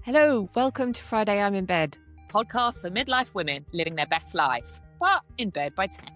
Hello, welcome to Friday I'm in Bed. Podcast for midlife women living their best life, but in bed by 10.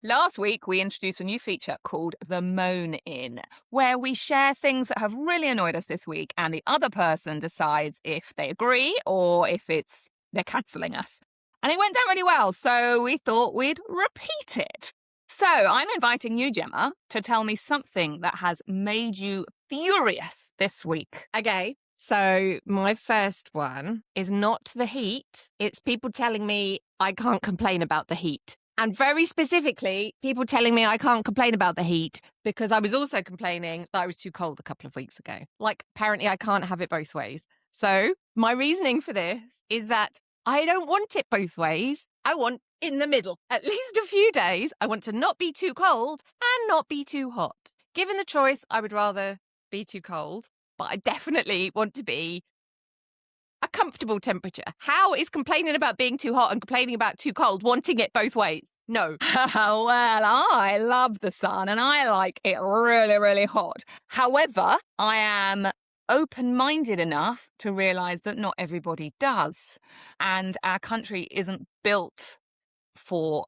Last week, we introduced a new feature called the Moan In, where we share things that have really annoyed us this week, and the other person decides if they agree or if they're cancelling us. And it went down really well, so we thought we'd repeat it. So I'm inviting you, Gemma, to tell me something that has made you furious this week. Okay, so my first one is not the heat. It's people telling me I can't complain about the heat. And very specifically, people telling me I can't complain about the heat because I was also complaining that I was too cold a couple of weeks ago. Like, apparently I can't have it both ways. So my reasoning for this is that I don't want it both ways. I want in the middle. At least a few days, I want to not be too cold and not be too hot. Given the choice, I would rather be too cold, but I definitely want to be a comfortable temperature. How is complaining about being too hot and complaining about too cold wanting it both ways? No. Well, I love the sun and I like it really, really hot. However, I am open-minded enough to realise that not everybody does. And our country isn't built for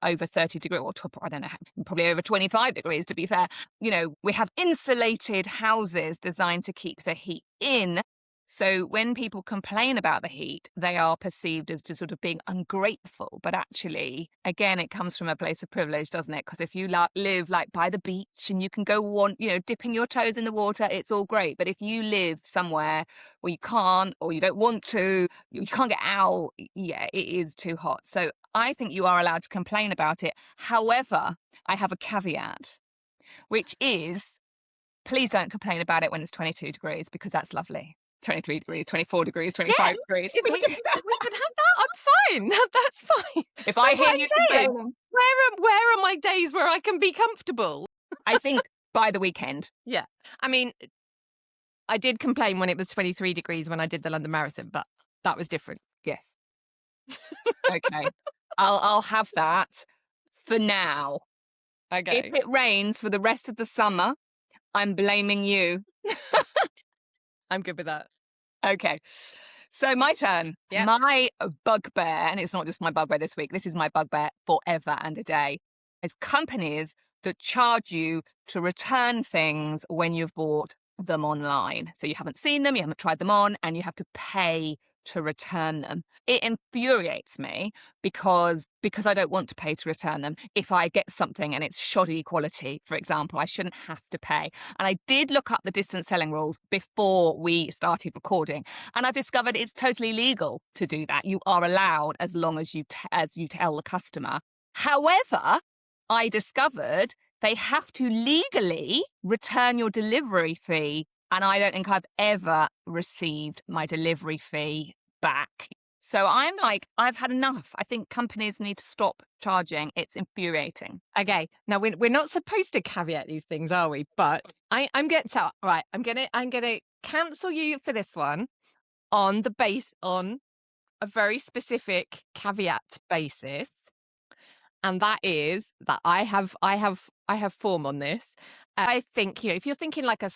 over 30 degrees, or I don't know, probably over 25 degrees to be fair. You know, we have insulated houses designed to keep the heat in. So when people complain about the heat, they are perceived as just sort of being ungrateful. But actually, again, it comes from a place of privilege, doesn't it? Because if you live like by the beach and you can go dipping your toes in the water, it's all great. But if you live somewhere where you can't or you don't want to, you can't get out, yeah, it is too hot. So I think you are allowed to complain about it. However, I have a caveat, which is please don't complain about it when it's 22 degrees because that's lovely. 23 degrees, 24 degrees, 25 degrees. If we can have that, I'm fine. That's fine. If I hear you complaining, where are my days where I can be comfortable? I think by the weekend. Yeah. I mean, I did complain when it was 23 degrees when I did the London Marathon, but that was different. Yes. Okay. I'll have that for now. Okay. If it rains for the rest of the summer, I'm blaming you. I'm good with that. Okay. So my turn. Yep. My bugbear, and it's not just my bugbear this week, this is my bugbear forever and a day, is companies that charge you to return things when you've bought them online. So you haven't seen them, you haven't tried them on, and you have to pay to return them. It infuriates me because I don't want to pay to return them. If I get something and it's shoddy quality, for example, I shouldn't have to pay. And I did look up the distance selling rules before we started recording, and I've discovered it's totally legal to do that. You are allowed as long as you tell the customer. However, I discovered they have to legally return your delivery fee. And I don't think I've ever received my delivery fee back. So I'm like, I've had enough. I think companies need to stop charging. It's infuriating. Okay. Now we're not supposed to caveat these things, are we? But I'm gonna cancel you for this one on a very specific caveat basis. And that is that I have form on this. I think, if you're thinking like a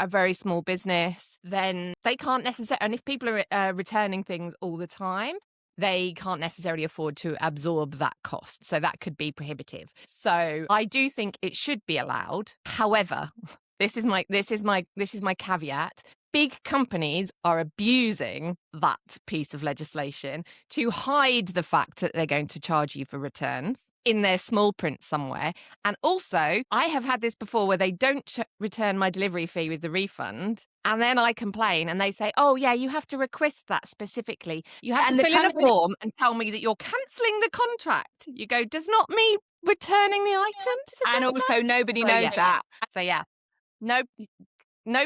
very small business, then they can't necessarily, and if people are returning things all the time, they can't necessarily afford to absorb that cost. So that could be prohibitive. So I do think it should be allowed. However, this is my caveat. Big companies are abusing that piece of legislation to hide the fact that they're going to charge you for returns in their small print somewhere. And also, I have had this before where they don't return my delivery fee with the refund. And then I complain and they say, oh, yeah, you have to request that specifically. You have to fill in a form and tell me that you're cancelling the contract. You go, does not me returning the items? And also nobody knows that. So, yeah, no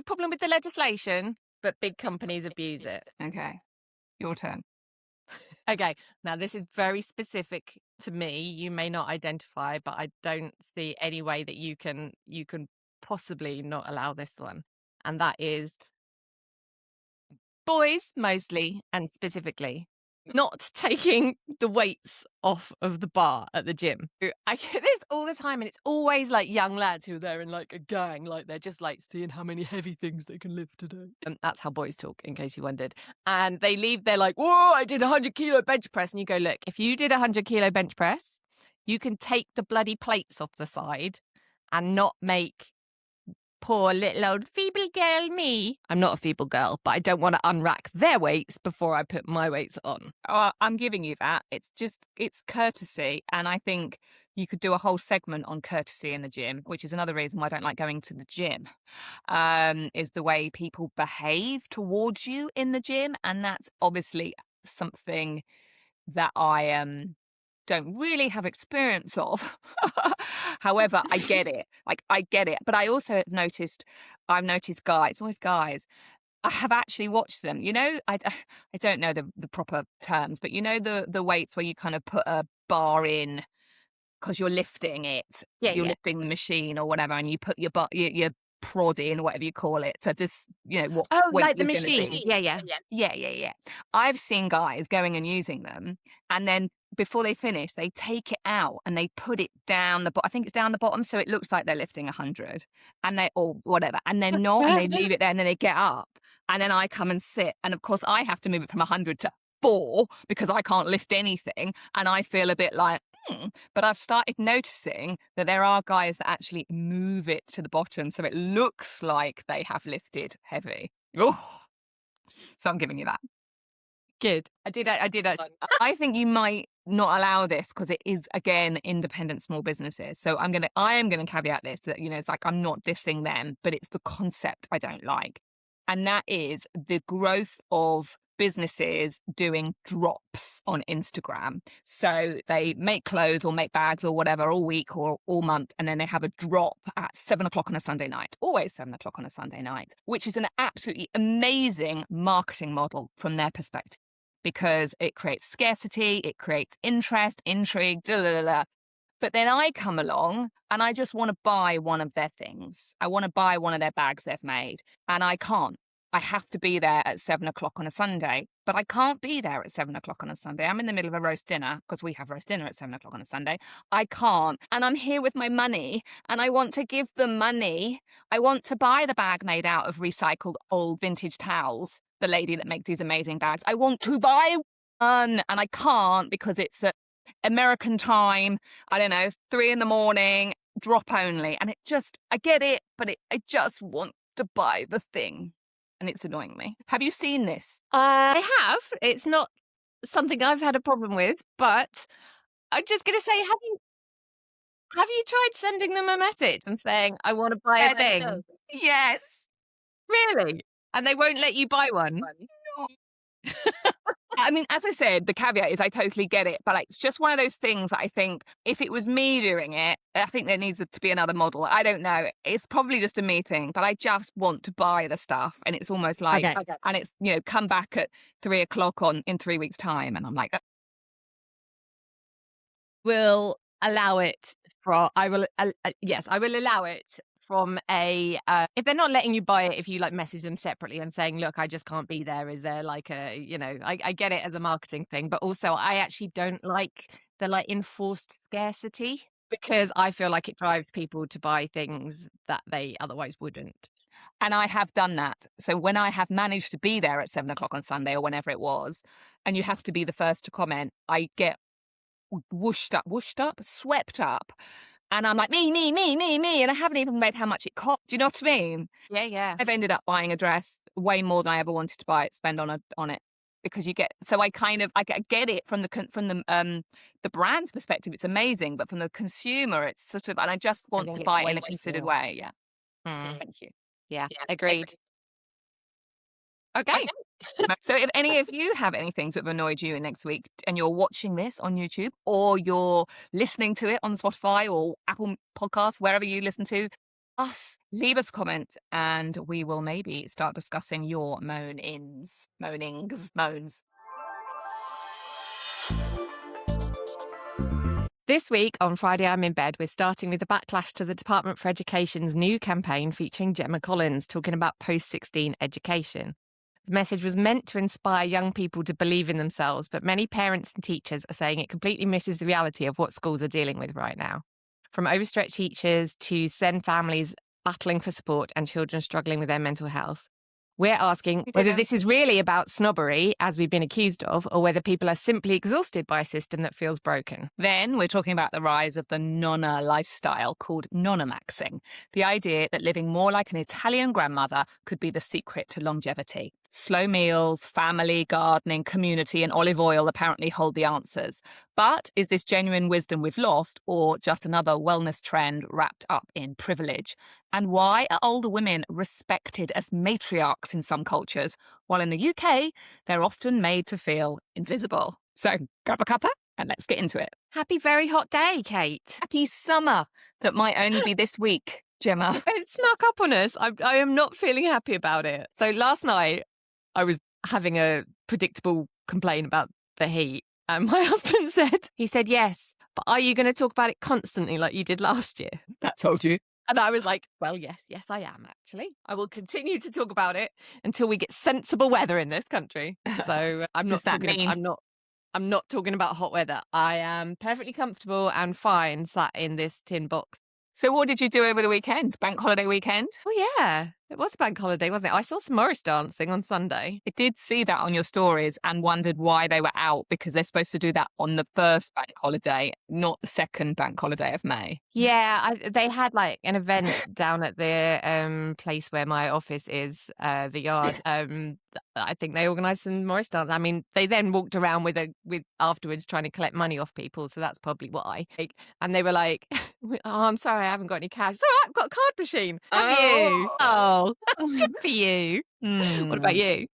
problem with the legislation, but big companies abuse it. Okay, your turn. Okay, now this is very specific to me. You may not identify, but I don't see any way that you can possibly not allow this one. And that is boys mostly, and specifically not taking the weights off of the bar at the gym. I get this all the time, and it's always like young lads who are there in like a gang, like they're just like seeing how many heavy things they can lift today. And that's how boys talk, in case you wondered. And they leave, they're like, whoa, I did 100-kilo bench press. And you go, look, if you did 100-kilo bench press, you can take the bloody plates off the side and not make poor little old feeble girl me. I'm not a feeble girl, but I don't want to unrack their weights before I put my weights on. Oh, I'm giving you that. It's courtesy. And I think you could do a whole segment on courtesy in the gym, which is another reason why I don't like going to the gym, is the way people behave towards you in the gym. And that's obviously something that I don't really have experience of. However, I get it. Like, I get it. But I also I've noticed guys, always guys, I have actually watched them. You know, I don't know the proper terms, but you know the weights where you kind of put a bar in because you're lifting it. You're lifting the machine or whatever, and you put your prod in, whatever you call it, to just, you know, what weight like the you're gonna machine. be. Yeah. I've seen guys going and using them, and then before they finish, they take it out and they put it down the I think it's down the bottom, so it looks like they're lifting 100, and they, or whatever, and they're not, and they leave it there, and then they get up, and then I come and sit, and of course I have to move it from 100 to 4 because I can't lift anything, and I feel a bit like, but I've started noticing that there are guys that actually move it to the bottom so it looks like they have lifted heavy. Oh, so I'm giving you that. Good. I did. I think you might not allow this because it is, again, independent small businesses. So I am gonna caveat this, that, you know, it's like I'm not dissing them, but it's the concept I don't like. And that is the growth of businesses doing drops on Instagram. So they make clothes or make bags or whatever all week or all month, and then they have a drop at 7 o'clock on a Sunday night, always 7 o'clock on a Sunday night, which is an absolutely amazing marketing model from their perspective, because it creates scarcity, it creates interest, intrigue, But then I come along and I just want to buy one of their things. I want to buy one of their bags they've made, and I can't. I have to be there at 7 o'clock on a Sunday, but I can't be there at 7 o'clock on a Sunday. I'm in the middle of a roast dinner because we have roast dinner at 7 o'clock on a Sunday. I can't. And I'm here with my money and I want to give them money. I want to buy the bag made out of recycled old vintage towels, the lady that makes these amazing bags. I want to buy one, and I can't because it's at American time, I don't know, 3 a.m, drop only. And I get it, but I just want to buy the thing. And it's annoying me. Have you seen this? I have. It's not something I've had a problem with, but I'm just going to say, have you tried sending them a message and saying, I want to buy a thing? Yes. Really? And they won't let you buy one? No. I mean, as I said, the caveat is I totally get it, but like, it's just one of those things that I think if it was me doing it, I think there needs to be another model. I don't know. It's probably just a me thing, but I just want to buy the stuff. And it's almost like, and it's, you know, come back at 3 o'clock in 3 weeks' time. And I'm like, will allow it I will allow it from if they're not letting you buy it, if you like message them separately and saying, look, I just can't be there, is there like a, you know, I get it as a marketing thing, but also I actually don't like the like enforced scarcity, because I feel like it drives people to buy things that they otherwise wouldn't. And I have done that. So when I have managed to be there at 7 o'clock on Sunday or whenever it was, and you have to be the first to comment, I get swept up. And I'm like, me. And I haven't even read how much it cost. Do you know what I mean? Yeah. I've ended up buying a dress way more than I ever wanted to spend on it. Because you get, so I get it from the brand's perspective, it's amazing, but from the consumer, it's sort of, and I just want to buy it in a considered way. Yeah. Thank you. Yeah, agreed. Okay. So if any of you have anything that have annoyed you next week and you're watching this on YouTube or you're listening to it on Spotify or Apple Podcasts, wherever you listen to us, leave us a comment and we will maybe start discussing your moanings. This week on Friday I'm in Bed, we're starting with the backlash to the Department for Education's new campaign featuring Gemma Collins talking about post-16 education. The message was meant to inspire young people to believe in themselves, but many parents and teachers are saying it completely misses the reality of what schools are dealing with right now. From overstretched teachers to SEND families battling for support and children struggling with their mental health. We're asking whether this is really about snobbery, as we've been accused of, or whether people are simply exhausted by a system that feels broken. Then we're talking about the rise of the nonna lifestyle called Nonnamaxxing, the idea that living more like an Italian grandmother could be the secret to longevity. Slow meals, family, gardening, community, and olive oil apparently hold the answers. But is this genuine wisdom we've lost, or just another wellness trend wrapped up in privilege? And why are older women respected as matriarchs in some cultures, while in the UK, they're often made to feel invisible? So grab a cuppa and let's get into it. Happy very hot day, Kate. Happy summer that might only be this week, Gemma. It snuck up on us. I am not feeling happy about it. So last night, I was having a predictable complaint about the heat. And my husband said, yes, but are you going to talk about it constantly like you did last year? That told you. And I was like, well, yes, I am actually. I will continue to talk about it until we get sensible weather in this country. So I'm not talking about hot weather. I am perfectly comfortable and fine sat in this tin box. So what did you do over the weekend? Bank holiday weekend? Oh, yeah. It was a bank holiday, wasn't it? I saw some Morris dancing on Sunday. I did see that on your stories and wondered why they were out, because they're supposed to do that on the first bank holiday, not the second bank holiday of May. Yeah, they had like an event down at the place where my office is, the Yard. I think they organised some Morris dance. I mean, they then walked around with afterwards trying to collect money off people, so that's probably why. And they were like, "Oh, I'm sorry, I haven't got any cash." It's all right, I've got a card machine. Have you? Oh, good for you. What about you?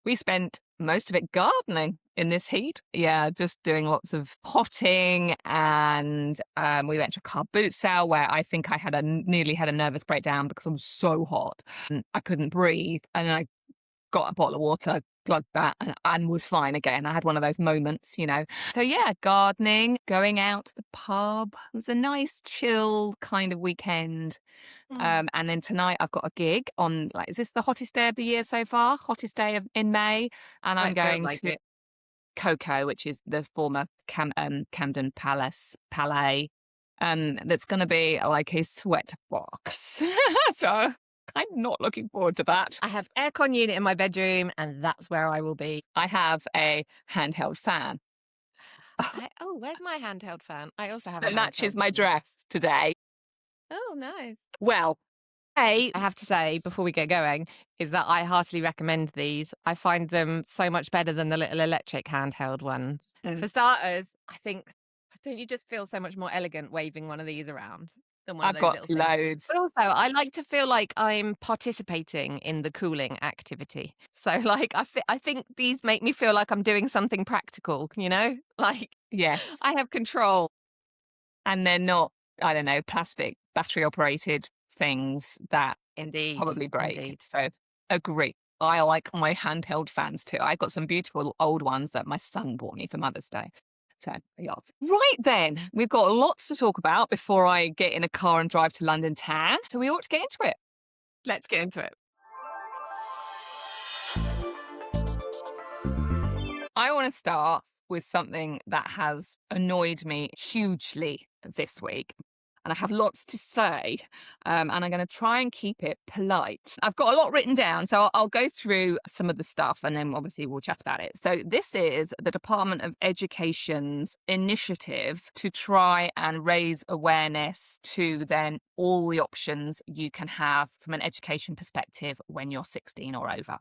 We spent most of it gardening in this heat. Yeah, just doing lots of potting, and we went to a car boot sale where I think I nearly had a nervous breakdown because I was so hot. And I couldn't breathe, and I got a bottle of water, glugged that, and was fine again. I had one of those moments, you know. So yeah, gardening, going out to the pub. It was a nice, chill kind of weekend. And then tonight I've got a gig on, is this the hottest day of the year so far? Hottest day in May. And I'm going to Coco, which is the former Camden Palais. That's going to be like a sweat box. So I'm not looking forward to that. I have aircon unit in my bedroom, and that's where I will be. I have a handheld fan. Where's my handheld fan? I also have that matches my dress today. Oh, nice. Well, I have to say, before we get going, is that I heartily recommend these. I find them so much better than the little electric handheld ones. For starters, I think, don't you just feel so much more elegant waving one of these around? I've got loads. But also, I like to feel like I'm participating in the cooling activity. So, like, I think these make me feel like I'm doing something practical, you know? Like, yes, I have control. And they're not, I don't know, plastic battery-operated things that probably break. Indeed. So, agree. I like my handheld fans too. I've got some beautiful old ones that my son bought me for Mother's Day. So, yes. Right then, we've got lots to talk about before I get in a car and drive to London town. So we ought to get into it. Let's get into it. I want to start with something that has annoyed me hugely this week. And I have lots to say, and I'm going to try and keep it polite. I've got a lot written down, so I'll go through some of the stuff, and then obviously we'll chat about it. So this is the Department of Education's initiative to try and raise awareness to then all the options you can have from an education perspective when you're 16 or over.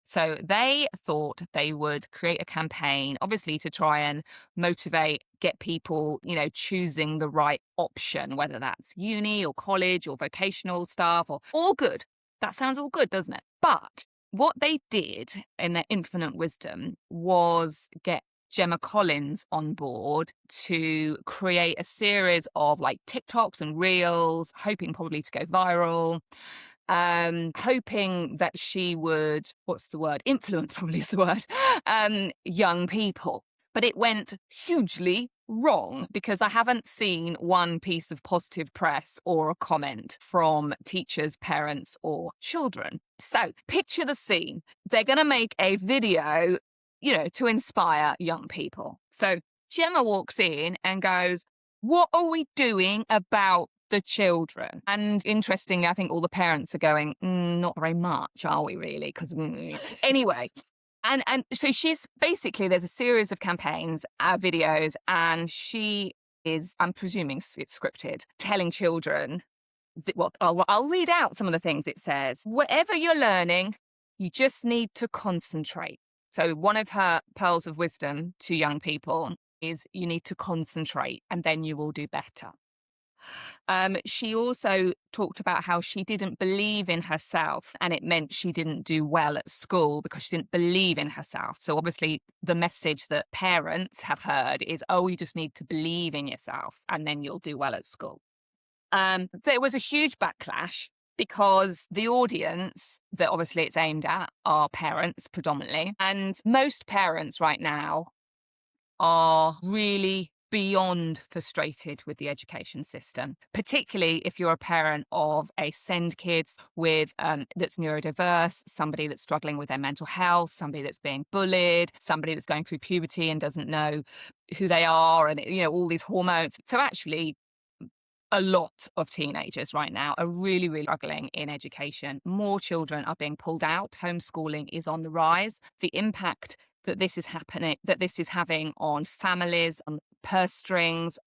So they thought they would create a campaign, obviously, to try and motivate, get people, choosing the right option, whether that's uni or college or vocational stuff or all good. That sounds all good, doesn't it? But what they did in their infinite wisdom was get Gemma Collins on board to create a series of TikToks and reels, hoping probably to go viral. Hoping that she would, influence probably is the word, young people. But it went hugely wrong because I haven't seen one piece of positive press or a comment from teachers, parents, or children. So picture the scene. They're going to make a video, to inspire young people. So Gemma walks in and goes, "What are we doing about the children?" And interestingly, I think all the parents are going, "Not very much, are we really?" Because anyway. And so she's basically, there's a series of campaigns, videos, and she is, I'm presuming it's scripted, telling children, I'll read out some of the things it says. Whatever you're learning, you just need to concentrate. So one of her pearls of wisdom to young people is you need to concentrate and then you will do better. She also talked about how she didn't believe in herself and it meant she didn't do well at school because she didn't believe in herself. So obviously the message that parents have heard is, oh, you just need to believe in yourself and then you'll do well at school. There was a huge backlash because the audience that obviously it's aimed at are parents predominantly. And most parents right now are really beyond frustrated with the education system, particularly if you're a parent of a SEND kids with that's neurodiverse, somebody that's struggling with their mental health, somebody that's being bullied, somebody that's going through puberty and doesn't know who they are, and all these hormones. So actually, a lot of teenagers right now are really, really struggling in education. More children are being pulled out. Homeschooling is on the rise. The impact that this is having on families, on purse strings,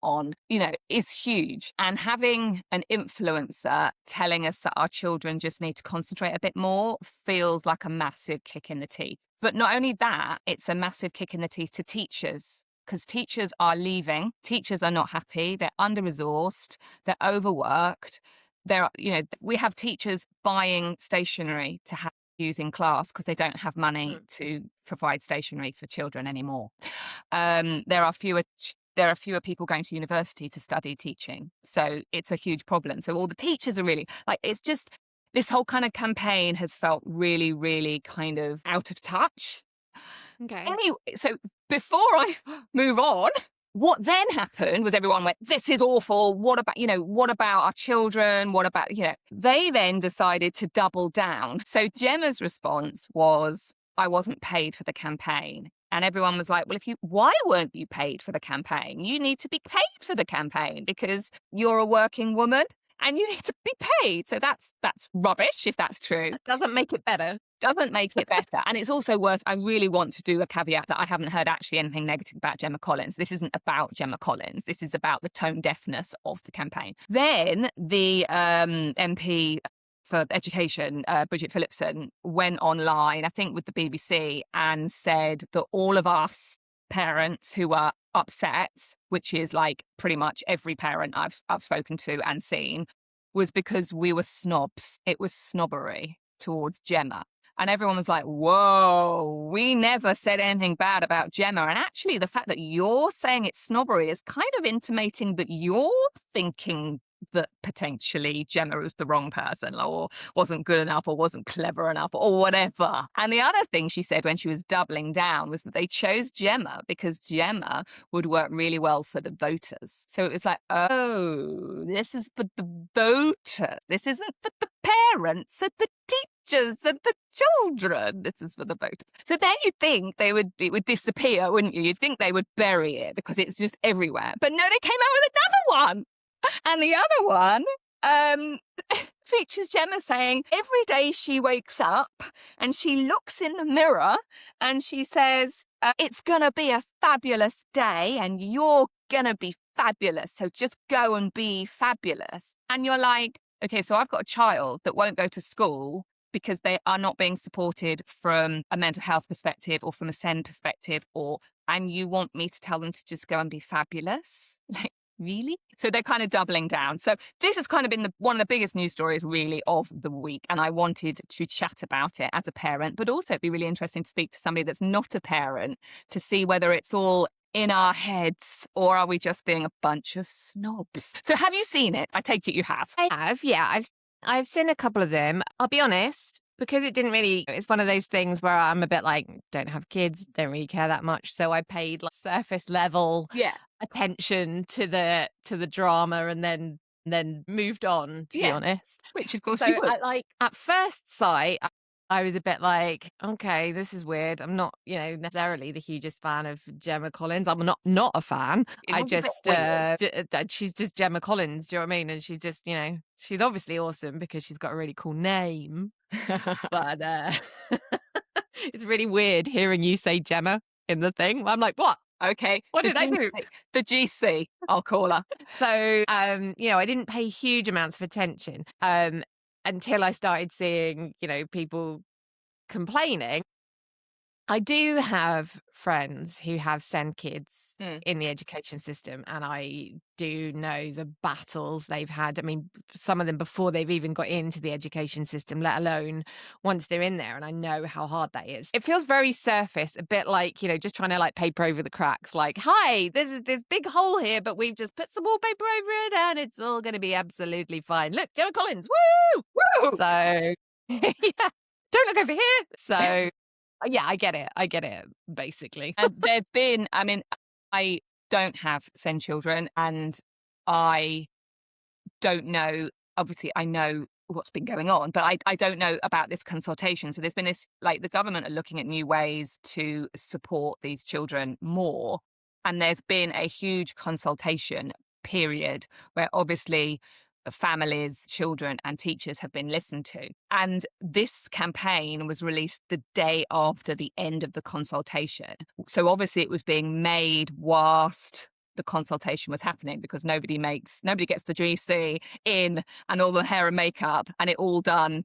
is huge. And having an influencer telling us that our children just need to concentrate a bit more feels like a massive kick in the teeth. But not only that, it's a massive kick in the teeth to teachers, because teachers are leaving. Teachers are not happy. They're under-resourced. They're overworked. We have teachers buying stationery to have use in class because they don't have money to provide stationery for children anymore. There are fewer people going to university to study teaching. So it's a huge problem. So all the teachers are really it's just, this whole kind of campaign has felt really, really kind of out of touch. Okay. Anyway, so before I move on, what then happened was everyone went, "This is awful. What about our children? What about, They then decided to double down. So Gemma's response was, "I wasn't paid for the campaign." And everyone was like, "Well, why weren't you paid for the campaign? You need to be paid for the campaign because you're a working woman and you need to be paid." So that's rubbish if that's true. It doesn't make it better. Doesn't make it better. And it's also I really want to do a caveat that I haven't heard actually anything negative about Gemma Collins. This isn't about Gemma Collins. This is about the tone deafness of the campaign. Then the MP for Education, Bridget Phillipson, went online, I think with the BBC, and said that all of us parents who are upset, which is like pretty much every parent I've spoken to and seen, was because we were snobs. It was snobbery towards Gemma. And everyone was like, whoa, we never said anything bad about Gemma. And actually, the fact that you're saying it's snobbery is kind of intimating that you're thinking that potentially Gemma was the wrong person or wasn't good enough or wasn't clever enough or whatever. And the other thing she said when she was doubling down was that they chose Gemma because Gemma would work really well for the voters. So it was like, oh, this is for the voters. This isn't for the parents and the teachers and the children. This is for the voters. So then you'd think it would disappear, wouldn't you? You'd think they would bury it because it's just everywhere. But no, they came out with another one. And the other one features Gemma saying every day she wakes up and she looks in the mirror and she says, "It's going to be a fabulous day and you're going to be fabulous. So just go and be fabulous." And you're like, okay, so I've got a child that won't go to school because they are not being supported from a mental health perspective or from a SEND perspective, and you want me to tell them to just go and be fabulous? Like, really? So they're kind of doubling down. So this has kind of been one of the biggest news stories really of the week. And I wanted to chat about it as a parent, but also it'd be really interesting to speak to somebody that's not a parent to see whether it's all in our heads or are we just being a bunch of snobs? So have you seen it? I take it you have. I have, yeah. I've seen a couple of them. I'll be honest, because it's one of those things where I'm a bit like, don't have kids, don't really care that much. So I paid like surface level attention to the drama and then moved on, to be honest. Which of course So you would. at first sight, I was a bit like, okay, this is weird. I'm not, necessarily the hugest fan of Gemma Collins. I'm not a fan. It I was a bit just she's just Gemma Collins. Do you know what I mean? And she's just, she's obviously awesome because she's got a really cool name. But it's really weird hearing you say Gemma in the thing. I'm like, what? Okay. What did I do? The GC, I'll call her. So, I didn't pay huge amounts of attention until I started seeing, people complaining. I do have friends who have send kids in the education system, and I do know the battles they've had. I mean, some of them before they've even got into the education system, let alone once they're in there, and I know how hard that is. It feels very surface, a bit like, just trying to paper over the cracks. Like, hi, there's this big hole here, but we've just put some wallpaper over it and it's all going to be absolutely fine. Look, Gemma Collins, woo! Woo! So, yeah, don't look over here. So, yeah, I get it, basically. And there've been, I don't have send children, and I don't know, obviously I know what's been going on, but I don't know about this consultation. So there's been this, the government are looking at new ways to support these children more. And there's been a huge consultation period where obviously families, children and teachers have been listened to. And this campaign was released the day after the end of the consultation. So obviously it was being made whilst the consultation was happening, because nobody gets the GC in and all the hair and makeup and it all done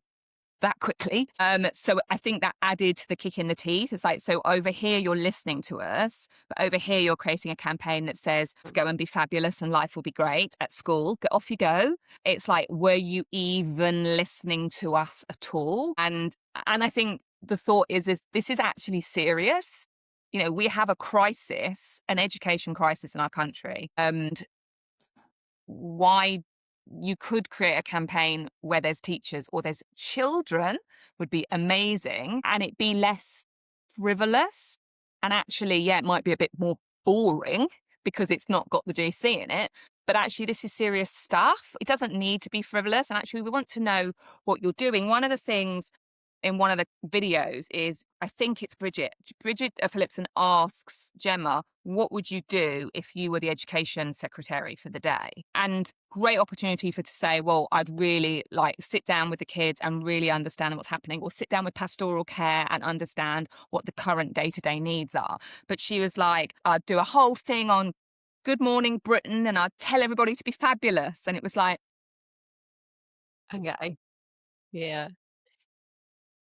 that quickly. So I think that added to the kick in the teeth. It's like, so over here you're listening to us, but over here you're creating a campaign that says, let's go and be fabulous and life will be great at school. Get off you go. It's like, were you even listening to us at all? And I think the thought is this is actually serious. We have a crisis, an education crisis in our country. And why you could create a campaign where there's teachers or there's children would be amazing, and it be less frivolous. And actually, it might be a bit more boring because it's not got the GC in it. But actually, this is serious stuff. It doesn't need to be frivolous. And actually, we want to know what you're doing. One of the things in one of the videos is, I think it's Bridget Phillipson asks Gemma, what would you do if you were the education secretary for the day? And great opportunity for to say, well, I'd really sit down with the kids and really understand what's happening, or sit down with pastoral care and understand what the current day-to-day needs are. But she was like, I'd do a whole thing on Good Morning Britain and I'd tell everybody to be fabulous. And it was like, okay. Yeah.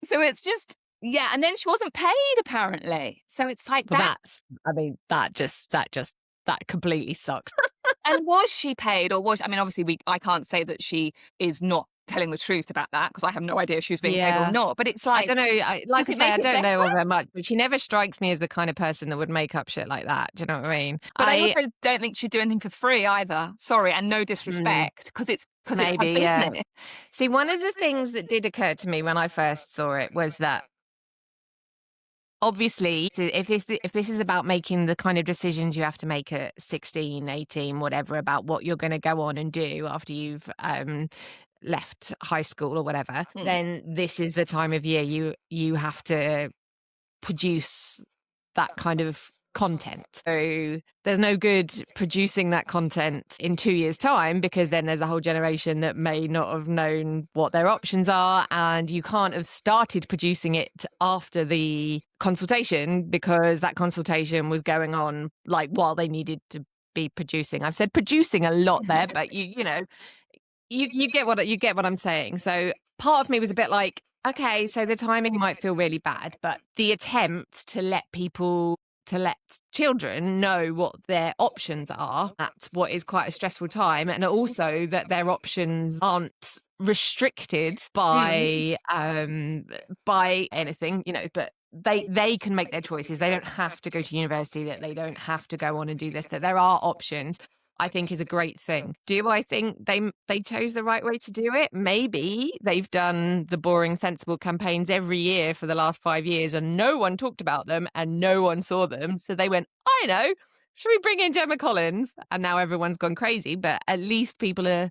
So it's just, and then she wasn't paid apparently. So it's like that completely sucks. And was she paid, or obviously I can't say that she is not telling the truth about that, because I have no idea if she was being paid or not. But it's like, I don't know. I don't know her much, but she never strikes me as the kind of person that would make up shit like that. Do you know what I mean? But I also don't think she'd do anything for free either. Sorry, and no disrespect, because it's her business. Yeah. See, one of the things that did occur to me when I first saw it was that, obviously, if this is about making the kind of decisions you have to make at 16, 18, whatever, about what you're going to go on and do after you've left high school or whatever, then this is the time of year you have to produce that kind of content. So there's no good producing that content in 2 years' time, because then there's a whole generation that may not have known what their options are, and you can't have started producing it after the consultation, because that consultation was going on while they needed to be producing. I've said producing a lot there, but you get what I'm saying. So part of me was a bit like, okay, so the timing might feel really bad, but the attempt to let children know what their options are, that's what is quite a stressful time. And also that their options aren't restricted by anything, but they can make their choices. They don't have to go to university, that they don't have to go on and do this, that there are options, I think is a great thing. Do I think they chose the right way to do it? Maybe they've done the boring, sensible campaigns every year for the last 5 years and no one talked about them and no one saw them. So they went, I know, should we bring in Gemma Collins? And now everyone's gone crazy, but at least people are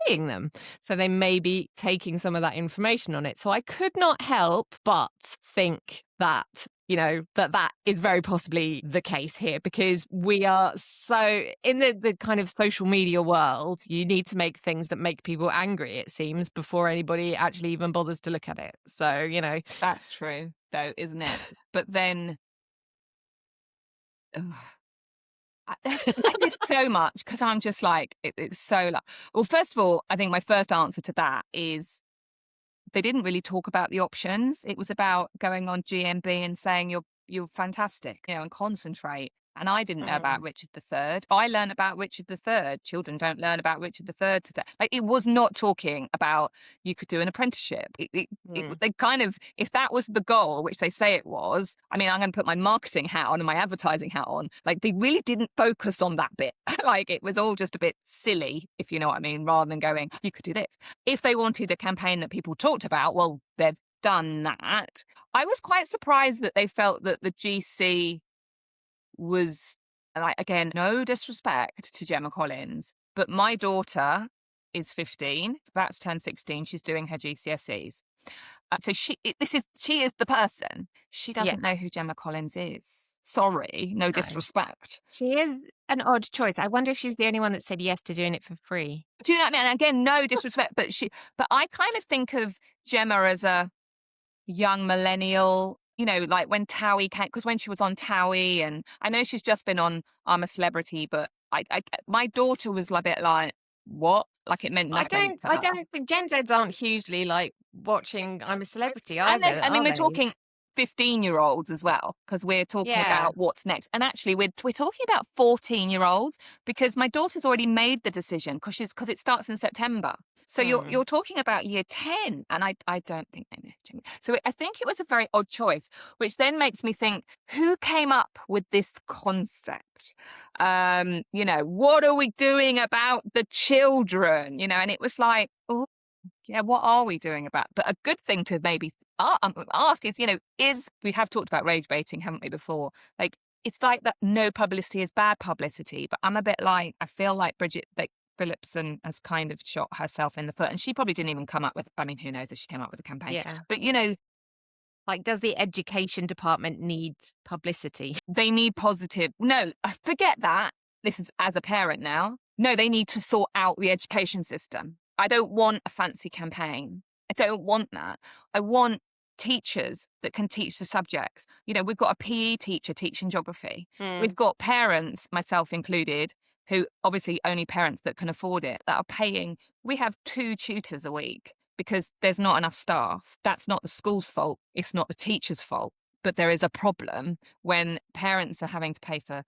seeing them. So they may be taking some of that information on it. So I could not help but think that, that is very possibly the case here, because we are so in the kind of social media world, you need to make things that make people angry, it seems, before anybody actually even bothers to look at it. So, That's true, though, isn't it? But then ugh, I like this so much because I'm just like, it's so like, well, first of all, I think my first answer to that is they didn't really talk about the options. It was about going on GMB and saying you're fantastic, and concentrate. And I didn't know about Richard III. I learned about Richard III. Children don't learn about Richard III today. Like, it was not talking about you could do an apprenticeship. They kind of, if that was the goal, which they say it was, I mean, I'm going to put my marketing hat on and my advertising hat on. Like, they really didn't focus on that bit. Like, it was all just a bit silly, if you know what I mean, rather than going, you could do this. If they wanted a campaign that people talked about, well, they've done that. I was quite surprised that they felt that the GC was, like, again, no disrespect to Gemma Collins, but my daughter is 15, about to turn 16. She's doing her GCSEs. So she is the person. She doesn't know who Gemma Collins is. Sorry, no disrespect. She is an odd choice. I wonder if she was the only one that said yes to doing it for free. Do you know what I mean? And again, no disrespect, but I kind of think of Gemma as a young millennial, like when Towie came, because when she was on Towie, and I know she's just been on I'm a Celebrity, but my daughter was a bit like, what? Like, it meant nothing. I don't think Gen Zs aren't hugely like watching I'm a Celebrity either. And I mean, we're talking 15-year-olds as well, because we're talking about what's next. And actually, we're talking about 14-year-olds, because my daughter's already made the decision because it starts in September. So you're talking about year 10, and I don't think they know. So I think it was a very odd choice, which then makes me think, who came up with this concept? What are we doing about the children? And it was like, oh, yeah, what are we doing about? But a good thing to maybe ask is, we have talked about rage baiting, haven't we, before? Like, it's like that no publicity is bad publicity, but I'm a bit like, I feel like Bridget Phillipson has kind of shot herself in the foot, and she probably didn't even come up with, I mean, who knows if she came up with a campaign. Yeah. But, like, does the education department need publicity? They need positive. No, forget that. This is as a parent now. No, they need to sort out the education system. I don't want a fancy campaign. I don't want that. I want teachers that can teach the subjects. We've got a PE teacher teaching geography. We've got parents, myself included, who obviously only parents that can afford it, that are paying. We have 2 tutors a week because there's not enough staff. That's not the school's fault. It's not the teacher's fault. But there is a problem when parents are having to pay for,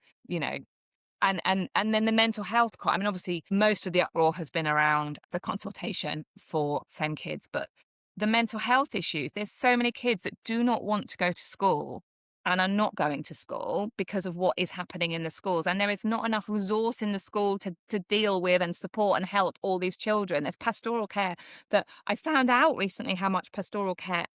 and then the mental health. I mean, obviously, most of the uproar has been around the consultation for SEND kids, but the mental health issues. There's so many kids that do not want to go to school and are not going to school because of what is happening in the schools. And there is not enough resource in the school to deal with and support and help all these children. There's pastoral care that I found out recently how much pastoral care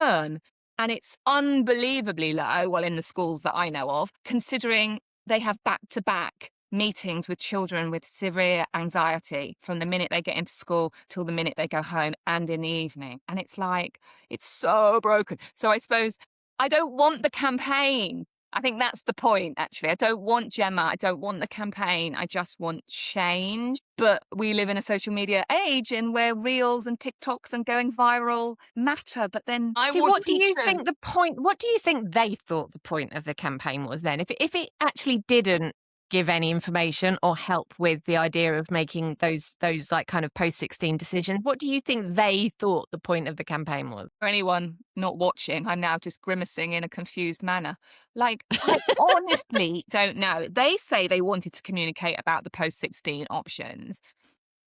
earn. And it's unbelievably low, well, in the schools that I know of, considering they have back-to-back meetings with children with severe anxiety from the minute they get into school till the minute they go home and in the evening. And it's like, it's so broken. So I suppose I don't want the campaign. I think that's the point, actually. I don't want Gemma. I don't want the campaign. I just want change. But we live in a social media age and where reels and TikToks and going viral matter. But then what do you think the point? What do you think they thought the point of the campaign was then? If it actually didn't give any information or help with the idea of making those like kind of post-16 decisions, what do you think they thought the point of the campaign was? For anyone not watching, I'm now just grimacing in a confused manner. Like, I honestly don't know. They say they wanted to communicate about the post-16 options,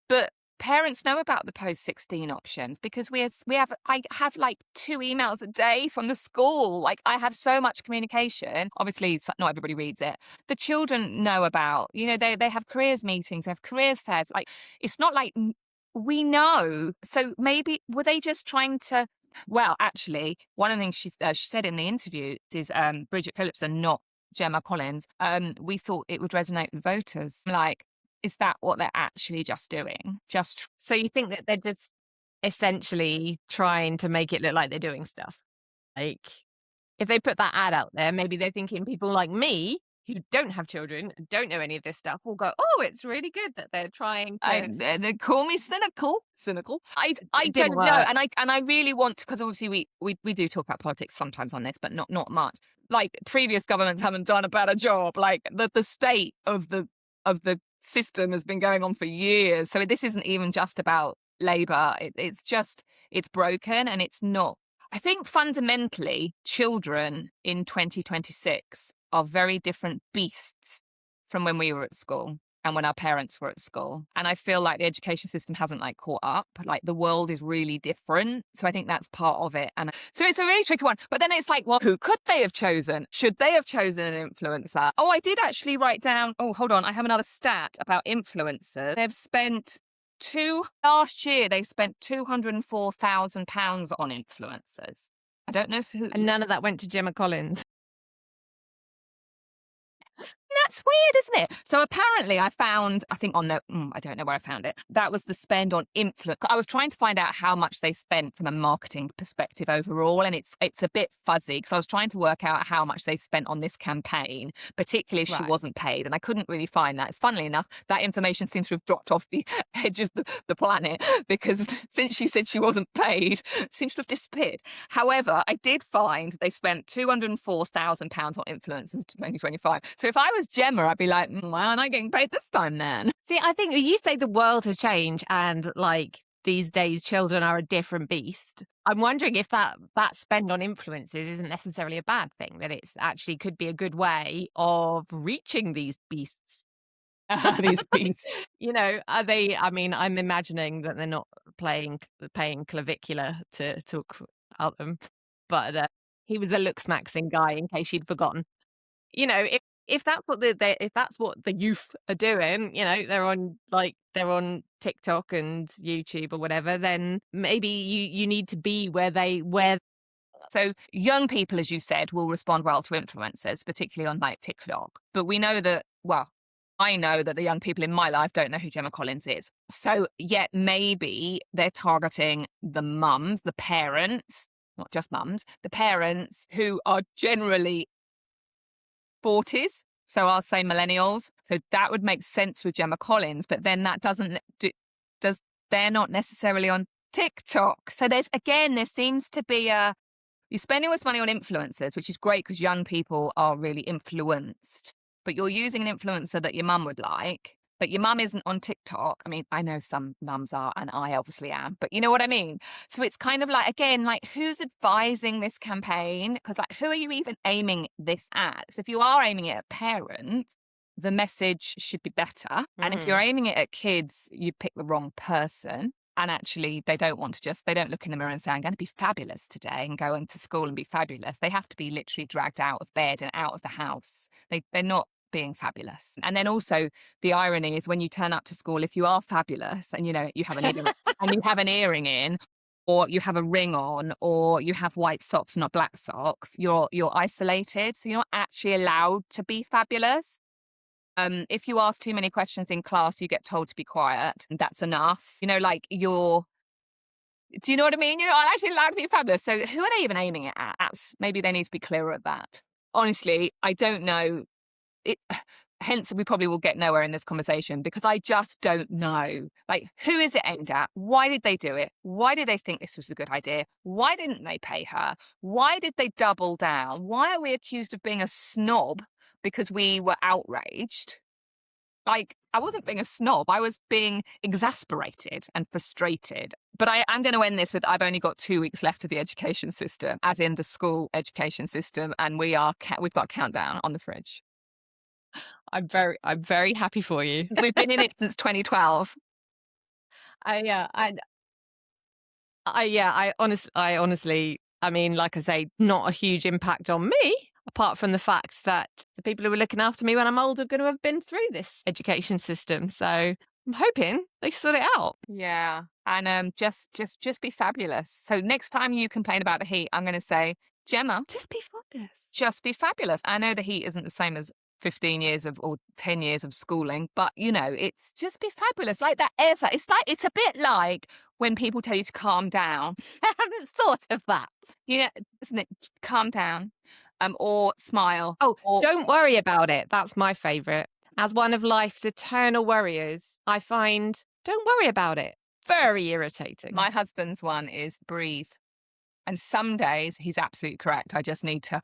but parents know about the post-16 options because I have like 2 emails a day from the school. Like, I have so much communication. Obviously, not everybody reads it. The children know about, they have careers meetings, they have careers fairs. Like, it's not like we know. So maybe were they just trying to? Well, actually, one of the things she said in the interview is Bridget Phillipson, not Gemma Collins, we thought it would resonate with voters. Like, is that what they're actually just doing? So you think that they're just essentially trying to make it look like they're doing stuff? Like, if they put that ad out there, maybe they're thinking people like me who don't have children, don't know any of this stuff, will go, "Oh, it's really good that they're trying to." They call me cynical. I It don't didn't know, work. and I really want to, because obviously we do talk about politics sometimes on this, but not much. Like, previous governments haven't done a better job. Like, the state of the system has been going on for years. So this isn't even just about Labour. It's broken, and it's not. I think fundamentally, children in 2026 are very different beasts from when we were at school and when our parents were at school. And I feel like the education system hasn't like caught up. Like, the world is really different. So I think that's part of it. And so it's a really tricky one. But then it's like, well, who could they have chosen? Should they have chosen an influencer? Oh, I did actually write down, oh, hold on, I have another stat about influencers. Last year they spent £204,000 on influencers. I don't know who. And none of that went to Gemma Collins. That's weird, isn't it? So apparently I found, I think on the, I don't know where I found it. That was the spend on influence. I was trying to find out how much they spent from a marketing perspective overall, and it's a bit fuzzy, because I was trying to work out how much they spent on this campaign, particularly if she Right. wasn't paid, and I couldn't really find that. It's funnily enough, that information seems to have dropped off the edge of the planet, because since she said she wasn't paid, it seems to have disappeared. However, I did find they spent £204,000 on influencers in 2025. So if I was Gemma, I'd be like, why aren't I getting paid this time then? See, I think you say the world has changed and like these days children are a different beast. I'm wondering if that spend on influencers isn't necessarily a bad thing, that it's actually could be a good way of reaching these beasts. These beasts. You know, are they, I mean, I'm imagining that they're not paying clavicular to talk about them, but he was a Nonnamaxxing guy, in case you'd forgotten. You know, if that's what if that's what the youth are doing, you know, they're on TikTok and YouTube or whatever, then maybe you need to be where. So young people, as you said, will respond well to influencers, particularly on like TikTok. But we know that, well, I know that the young people in my life don't know who Gemma Collins is. So yet maybe they're targeting the mums, the parents, not just mums, the parents who are generally 40s. So I'll say millennials. So that would make sense with Gemma Collins, but then that they're not necessarily on TikTok. So there seems to be you're spending all this money on influencers, which is great because young people are really influenced, but you're using an influencer that your mum would like, but your mum isn't on TikTok. I mean, I know some mums are, and I obviously am, but you know what I mean? So it's kind of like, again, like, who's advising this campaign? Because, like, who are you even aiming this at? So if you are aiming it at parents, the message should be better. And if you're aiming it at kids, you pick the wrong person. And actually, they don't look in the mirror and say, I'm going to be fabulous today and go into school and be fabulous. They have to be literally dragged out of bed and out of the house. They're not being fabulous. And then also the irony is when you turn up to school, if you are fabulous and, you know, you have an earring in, or you have a ring on, or you have white socks, not black socks, you're isolated. So you're not actually allowed to be fabulous. If you ask too many questions in class, you get told to be quiet, and that's enough. You know, like do you know what I mean? You're not actually allowed to be fabulous. So who are they even aiming it at? Maybe they need to be clearer at that. Honestly, I don't know. Hence, we probably will get nowhere in this conversation because I just don't know. Like, who is it aimed at? Why did they do it? Why did they think this was a good idea? Why didn't they pay her? Why did they double down? Why are we accused of being a snob because we were outraged? Like, I wasn't being a snob. I was being exasperated and frustrated. But I'm going to end this with, I've only got 2 weeks left of the education system, as in the school education system, and we've got a countdown on the fridge. I'm very happy for you. We've been in it since 2012. I honestly, I mean, like I say, not a huge impact on me, apart from the fact that the people who are looking after me when I'm old are going to have been through this education system. So I'm hoping they sort it out. Yeah. And just be fabulous. So next time you complain about the heat, I'm going to say, Gemma, Just be fabulous. just be fabulous. I know the heat isn't the same as 15 years of or 10 years of schooling, but it's just be fabulous. Like that ever. It's a bit like when people tell you to calm down. I haven't thought of that. Isn't it? Calm down. Or smile. Oh, or don't worry about it. That's my favourite. As one of life's eternal worriers, I find don't worry about it very irritating. My husband's one is breathe. And some days he's absolutely correct. I just need to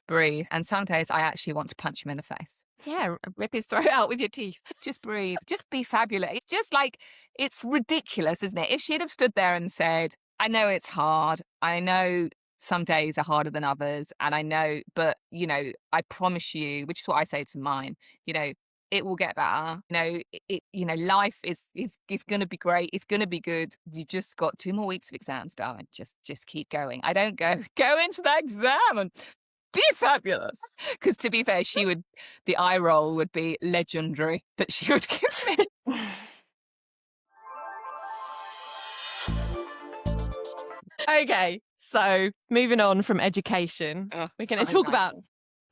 breathe. And some days I actually want to punch him in the face. Yeah, rip his throat out with your teeth. Just breathe. Just be fabulous. It's just like, it's ridiculous, isn't it? If she'd have stood there and said, I know it's hard. I know some days are harder than others. And I know, but, I promise you, which is what I say to mine, it will get better. Life is going to be great. It's going to be good. You just got 2 more weeks of exams, darling. Just keep going. I don't go into that exam and be fabulous. Because to be fair, the eye roll would be legendary that she would give me. Okay, so moving on from education, we're going to talk about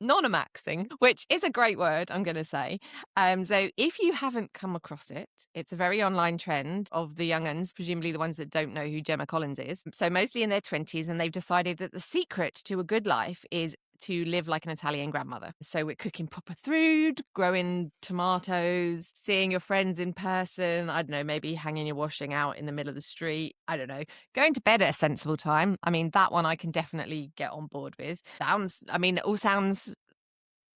Nonnamaxxing, which is a great word, I'm going to say. So if you haven't come across it, it's a very online trend of the young uns, presumably the ones that don't know who Gemma Collins is. So mostly in their 20s, and they've decided that the secret to a good life is to live like an Italian grandmother. So we're cooking proper food, growing tomatoes, seeing your friends in person, I don't know, maybe hanging your washing out in the middle of the street, I don't know, going to bed at a sensible time. I mean, that one I can definitely get on board with. It all sounds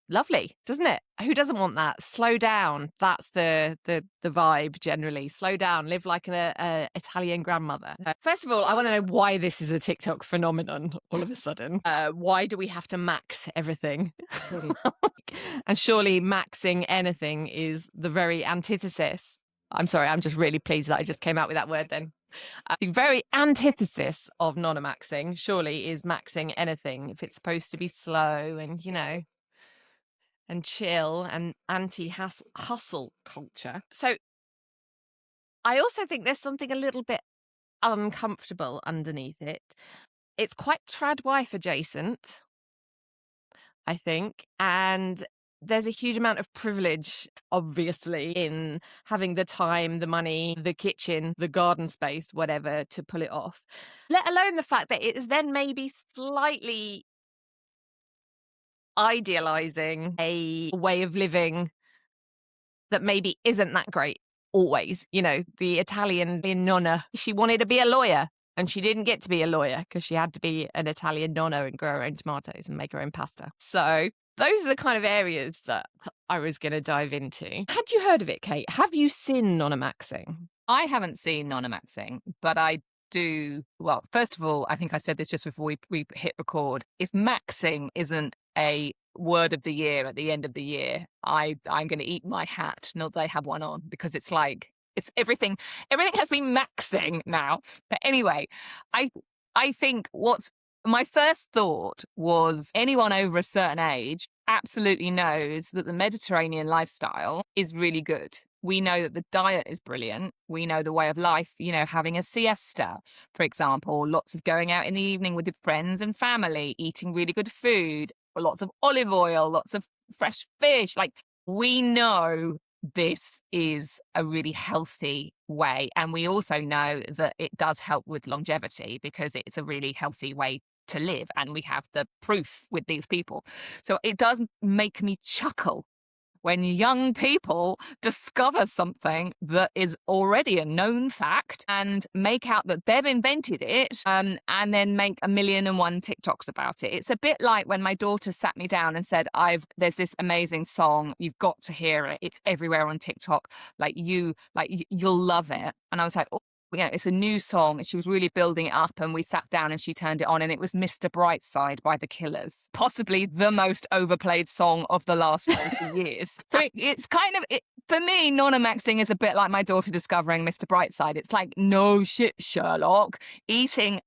lovely, doesn't it? Who doesn't want that? Slow down. That's the vibe generally. Slow down. Live like an Italian grandmother. First of all, I want to know why this is a TikTok phenomenon all of a sudden. Why do we have to max everything? And surely maxing anything is the very antithesis. I'm sorry, I'm just really pleased that I just came out with that word then. The very antithesis of Nonnamaxxing surely is maxing anything if it's supposed to be slow and, and chill and anti-hustle culture. So I also think there's something a little bit uncomfortable underneath it. It's quite trad wife adjacent, I think. And there's a huge amount of privilege, obviously, in having the time, the money, the kitchen, the garden space, whatever, to pull it off. Let alone the fact that it is then maybe slightly idealizing a way of living that maybe isn't that great always. The Italian nonna, she wanted to be a lawyer and she didn't get to be a lawyer because she had to be an Italian nonna and grow her own tomatoes and make her own pasta. So those are the kind of areas that I was going to dive into. Had you heard of it, Kate? Have you seen Nonnamaxxing? I haven't seen Nonnamaxxing, but I do. Well, first of all, I think I said this just before we hit record. If maxing isn't a word of the year at the end of the year, I'm going to eat my hat, not that I have one on, because it's like, it's everything has been maxing now. But anyway, I think my first thought was anyone over a certain age absolutely knows that the Mediterranean lifestyle is really good. We know that the diet is brilliant. We know the way of life, having a siesta, for example, lots of going out in the evening with your friends and family, eating really good food, lots of olive oil, lots of fresh fish. Like, we know this is a really healthy way. And we also know that it does help with longevity because it's a really healthy way to live. And we have the proof with these people. So it does make me chuckle when young people discover something that is already a known fact and make out that they've invented it, and then make 1,000,001 TikToks about it. It's a bit like when my daughter sat me down and said, there's this amazing song, you've got to hear it. It's everywhere on TikTok. You'll love it. And I was like, oh, it's a new song. And she was really building it up, and we sat down and she turned it on, and it was Mr. Brightside by The Killers, possibly the most overplayed song of the last 20 years. So it's kind of, for me, Nonnamaxxing is a bit like my daughter discovering Mr. Brightside. It's like, no shit, Sherlock. Eating,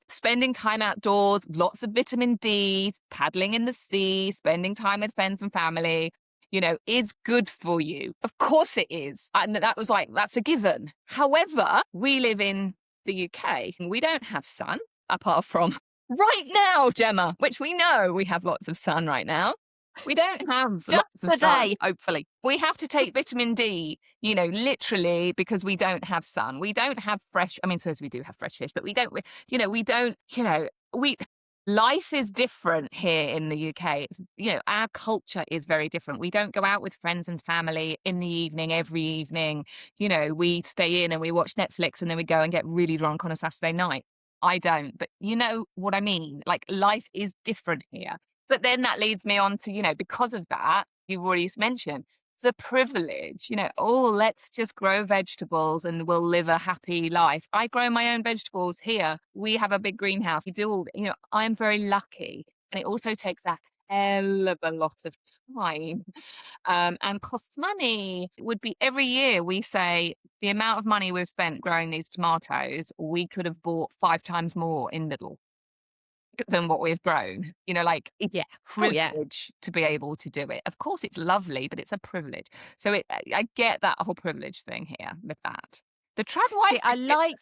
spending time outdoors, lots of vitamin D, paddling in the sea, spending time with friends and family, is good for you. Of course it is. And that was like, that's a given. However, we live in the UK and we don't have sun apart from right now, Gemma, which we know we have lots of sun right now. We don't have Just lots of sun. today, hopefully. We have to take vitamin D, you know, literally because we don't have sun. We don't have fresh, I mean, suppose we do have fresh fish, but we don't, life is different here in the UK. It's, our culture is very different. We don't go out with friends and family in the evening, every evening. We stay in and we watch Netflix and then we go and get really drunk on a Saturday night. I don't, but you know what I mean? Like life is different here. But then that leads me on to, because of that, you've already mentioned the privilege, oh, let's just grow vegetables and we'll live a happy life. I grow my own vegetables here. We have a big greenhouse. We do all, I'm very lucky. And it also takes a hell of a lot of time and costs money. It would be every year we say the amount of money we've spent growing these tomatoes, we could have bought 5 times more in Lidl than what we've grown. Like it's Yeah. a Oh, yeah. privilege to be able to do it. Of course, it's lovely, but it's a privilege. So I get that whole privilege thing here with that. The trad wife.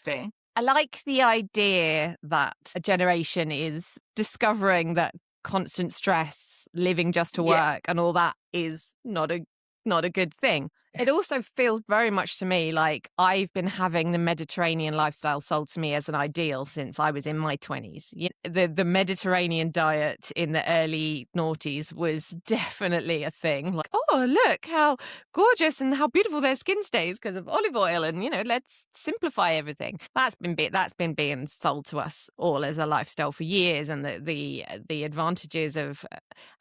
See, I like the idea that a generation is discovering that constant stress, living just to Yeah. work and all that is not a good thing. It also feels very much to me like I've been having the Mediterranean lifestyle sold to me as an ideal since I was in my 20s. The Mediterranean diet in the early noughties was definitely a thing. Like, oh, look how gorgeous and how beautiful their skin stays because of olive oil, and let's simplify everything. That's been being sold to us all as a lifestyle for years, and the advantages of,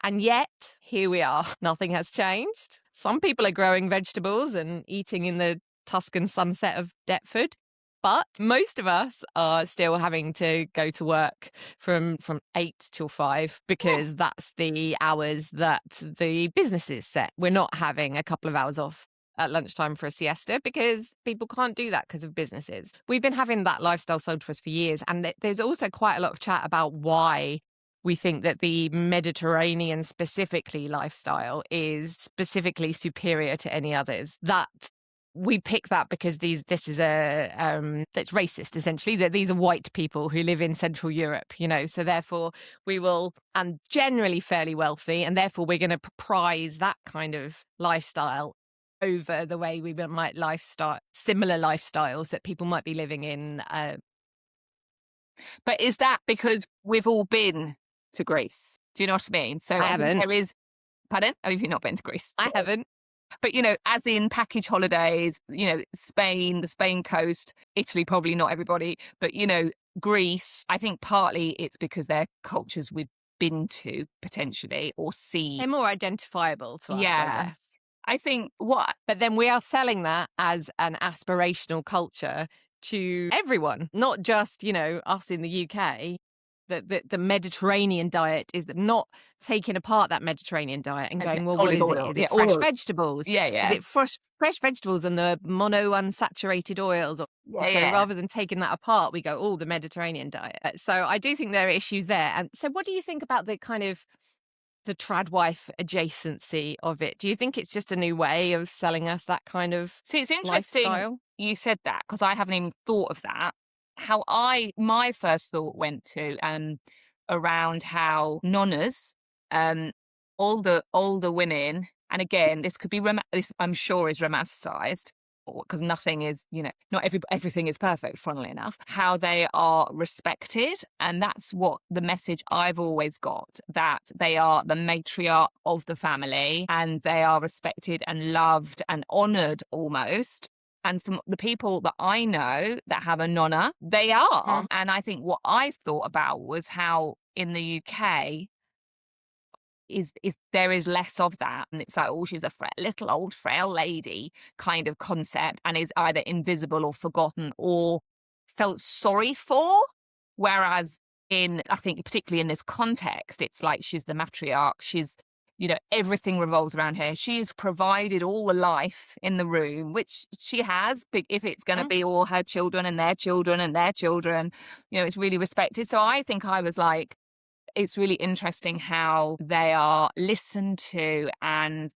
and yet here we are. Nothing has changed. Some people are growing vegetables and eating in the Tuscan sunset of Deptford, but most of us are still having to go to work from 8 till 5 because that's the hours that the businesses set. We're not having a couple of hours off at lunchtime for a siesta because people can't do that because of businesses. We've been having that lifestyle sold to us for years, and there's also quite a lot of chat about why we think that the Mediterranean specifically lifestyle is specifically superior to any others. That we pick that because this is that's racist, essentially, that these are white people who live in Central Europe, so therefore we will, and generally fairly wealthy, and therefore we're going to prize that kind of lifestyle over the way we might similar lifestyles that people might be living in. But is that because we've all been to Greece? Do you know what I mean? So I haven't. there is, pardon? Oh, have you not been to Greece? I haven't. But, as in package holidays, Spain, the Spain coast, Italy, probably not everybody, but, Greece, I think partly it's because they're cultures we've been to potentially or see. They're more identifiable to us, I guess. I think But then we are selling that as an aspirational culture to everyone, not just, us in the UK. The Mediterranean diet is not taking apart that Mediterranean diet and going, well, what is it? Is it fresh vegetables? Yeah. Is it fresh vegetables and the monounsaturated oils? So rather than taking that apart, we go, oh, the Mediterranean diet. So I do think there are issues there. And so what do you think about the kind of the tradwife adjacency of it? Do you think it's just a new way of selling us that kind of See, it's interesting lifestyle? You said that because I haven't even thought of that. How my first thought went to around how nonnas, older women, and again, this could be this I'm sure is romanticized because nothing is, not everything is perfect, funnily enough, how they are respected. And that's what the message I've always got, that they are the matriarch of the family and they are respected and loved and honored almost. And from the people that I know that have a nonna, they are. And I think what I thought about was how in the UK is there is less of that. And it's like, oh, she's a little old frail lady kind of concept and is either invisible or forgotten or felt sorry for. Whereas I think particularly in this context, it's like she's the matriarch. She's, everything revolves around her. She's provided all the life in the room, which she has, if it's going to be all her children and their children and their children, it's really respected. So I think I was like, it's really interesting how they are listened to and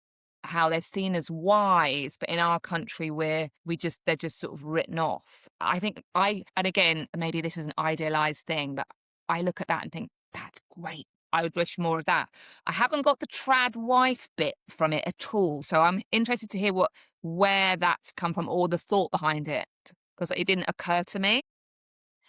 how they're seen as wise. But in our country, they're just sort of written off. I think and again, maybe this is an idealized thing, but I look at that and think, that's great. I would wish more of that. I haven't got the trad wife bit from it at all. So I'm interested to hear where that's come from, or the thought behind it, because it didn't occur to me.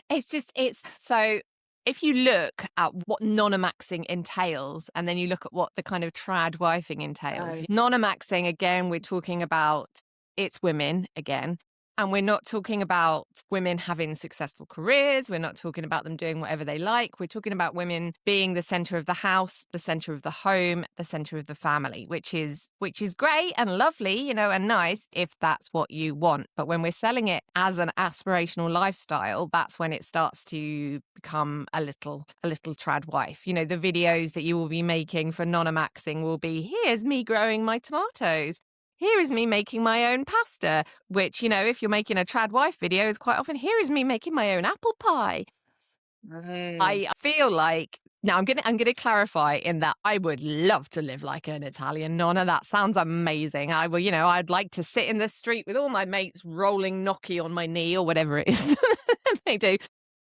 It's so if you look at what nonnamaxxing entails, and then you look at what the kind of trad wifing entails, nonnamaxxing, again, we're talking about it's women again. And we're not talking about women having successful careers. We're not talking about them doing whatever they like. We're talking about women being the center of the house, the center of the home, the center of the family, which is great and lovely, you know, and nice if that's what you want. But when we're selling it as an aspirational lifestyle, that's when it starts to become a little trad wife. You know, the videos that you will be making for nonnamaxxing will be, here's me growing my tomatoes. Here is me making my own pasta, which, you know, if you're making a trad wife video, is quite often, here is me making my own apple pie. I feel like, now I'm gonna clarify in that I would love to live like an Italian nonna. That sounds amazing. I'd like to sit in the street with all my mates rolling gnocchi on my knee or whatever it is they do.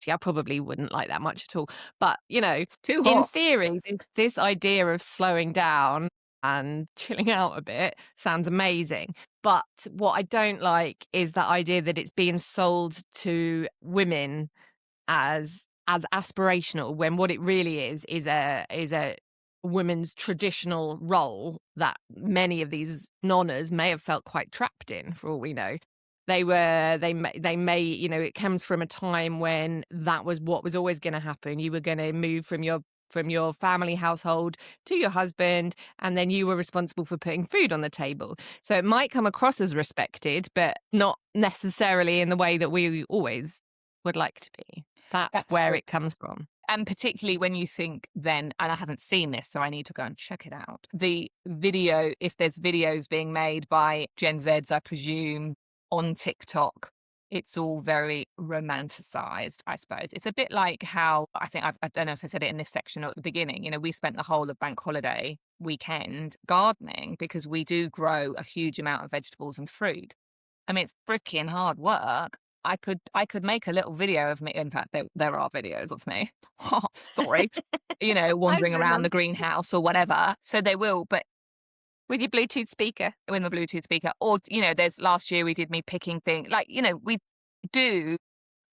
I probably wouldn't like that much at all. But, you know, Too hot. In theory, this idea of slowing down and chilling out a bit sounds amazing. But what I don't like is that idea that it's being sold to women as aspirational, when what it really is a women's traditional role that many of these nonnas may have felt quite trapped in, for all we know. They may, you know, it comes from a time when that was what was always going to happen. You were going to move from your family household to your husband, and then you were responsible for putting food on the table. So it might come across as respected, but not necessarily in the way that we always would like to be. That's where it comes from. And particularly when you think then, and I haven't seen this, so I need to go and check it out. The video, if there's videos being made by Gen Zs, I presume, on TikTok, it's all very romanticized, I suppose. It's a bit like how, I think, I don't know if I said it in this section at the beginning, you know, we spent the whole of bank holiday weekend gardening because we do grow a huge amount of vegetables and fruit. I mean, it's freaking hard work. I could make a little video of me. In fact, there are videos of me. Sorry. You know, wandering around the greenhouse or whatever. So they will, but with your Bluetooth speaker. With my Bluetooth speaker. Or, you know, last year we did me picking things. Like, you know, we do,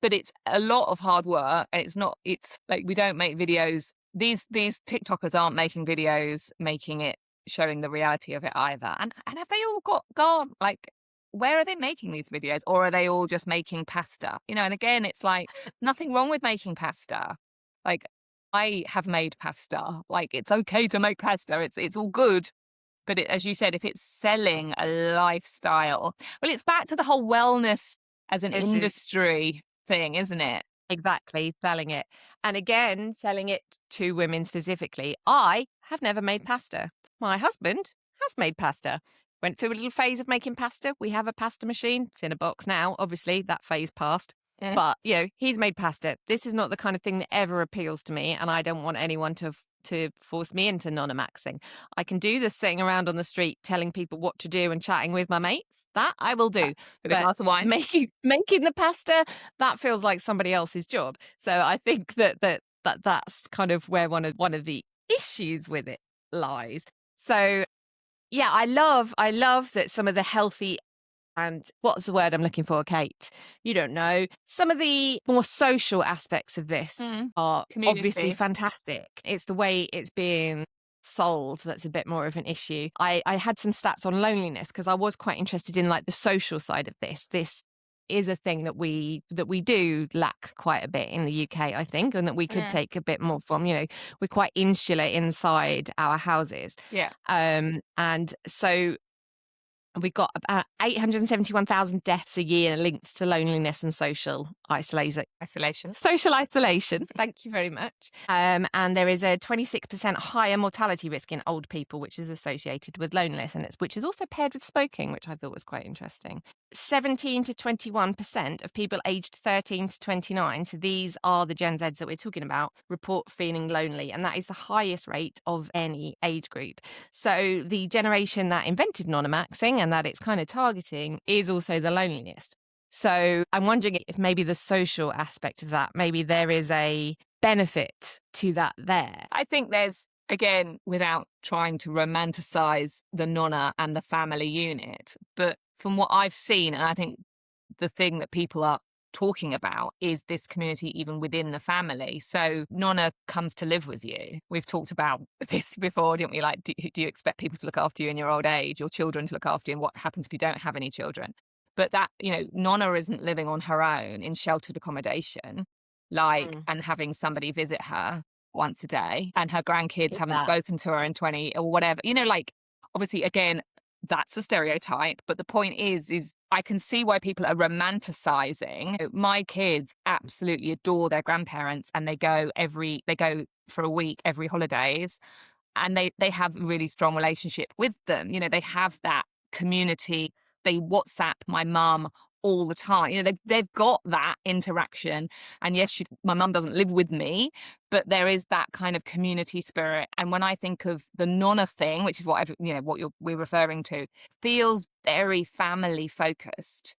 but it's a lot of hard work. And it's like, we don't make videos. These TikTokers aren't making videos, showing the reality of it either. And have they all gone, like, where are they making these videos? Or are they all just making pasta? You know, and again, it's like, nothing wrong with making pasta. Like, I have made pasta. Like, it's okay to make pasta. It's all good. But as you said, if it's selling a lifestyle, well, it's back to the whole wellness as an industry thing, isn't it? Exactly, selling it. And again, selling it to women specifically. I have never made pasta. My husband has made pasta. Went through a little phase of making pasta. We have a pasta machine. It's in a box now. Obviously, that phase passed. But, you know, he's made pasta. This is not the kind of thing that ever appeals to me, and I don't want anyone to force me into nonnamaxxing. I can do this sitting around on the street telling people what to do and chatting with my mates. That I will do. With a glass of wine. Making the pasta, that feels like somebody else's job. So I think that's kind of where one of the issues with it lies. So yeah, I love that some of the healthy, and what's the word I'm looking for, Kate? You don't know. Some of the more social aspects of this are obviously fantastic. It's the way it's being sold that's a bit more of an issue. I had some stats on loneliness because I was quite interested in like the social side of this. This is a thing that we do lack quite a bit in the UK, I think, and that we could take a bit more from. You know, we're quite insular inside our houses. Yeah. And so we got about 871,000 deaths a year linked to loneliness and social isolation. Social isolation. Thank you very much. And there is a 26% higher mortality risk in old people, which is associated with loneliness, and which is also paired with smoking, which I thought was quite interesting. 17 to 21% of people aged 13 to 29, so these are the Gen Zs that we're talking about, report feeling lonely, and that is the highest rate of any age group. So the generation that invented nonnamaxxing and that it's kind of targeting is also the loneliness. So I'm wondering if maybe the social aspect of that, maybe there is a benefit to that there. I think there's, again, without trying to romanticize the nonna and the family unit, but from what I've seen, and I think the thing that people are talking about is this community even within the family. So nonna comes to live with you. We've talked about this before, didn't we? Like, do you expect people to look after you in your old age, or children to look after you, and what happens if you don't have any children? But that, nonna isn't living on her own in sheltered accommodation, and having somebody visit her once a day, and her grandkids haven't spoken to her in 20 or whatever. Obviously, again, that's a stereotype, but the point is I can see why people are romanticizing. My kids absolutely adore their grandparents, and they go for a week every holidays, and they have a really strong relationship with them. They have that community. They WhatsApp my mum all the time. They've got that interaction. And yes, my mum doesn't live with me, but there is that kind of community spirit. And when I think of the nonna thing, which is what we're referring to, feels very family focused.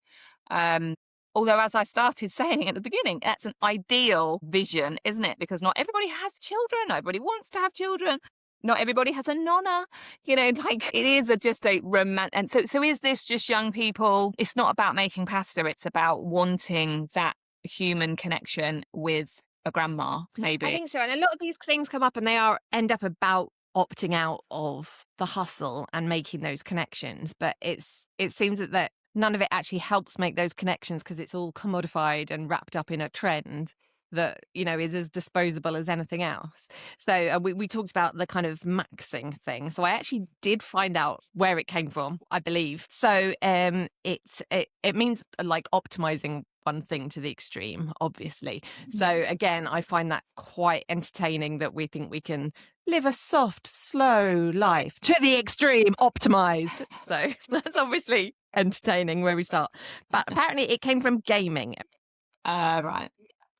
Although, as I started saying at the beginning, that's an ideal vision, isn't it? Because not everybody has children. Not everybody wants to have children. Not everybody has a nonna, it is just a romantic. And so is this just young people? It's not about making pasta. It's about wanting that human connection with a grandma, maybe. I think so. And a lot of these things come up and they end up about opting out of the hustle and making those connections. But it seems that none of it actually helps make those connections, because it's all commodified and wrapped up in a trend that is as disposable as anything else. So we talked about the kind of maxing thing. So I actually did find out where it came from, I believe. So it means like optimizing one thing to the extreme, obviously. So again, I find that quite entertaining, that we think we can live a soft, slow life to the extreme, optimized. So that's obviously entertaining where we start. But apparently it came from gaming. Right.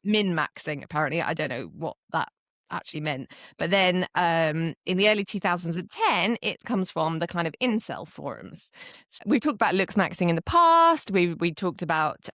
Min-maxing, apparently. I don't know what that actually meant. But then in the early 2010, it comes from the kind of incel forums. So we talked about looks maxing in the past. We talked about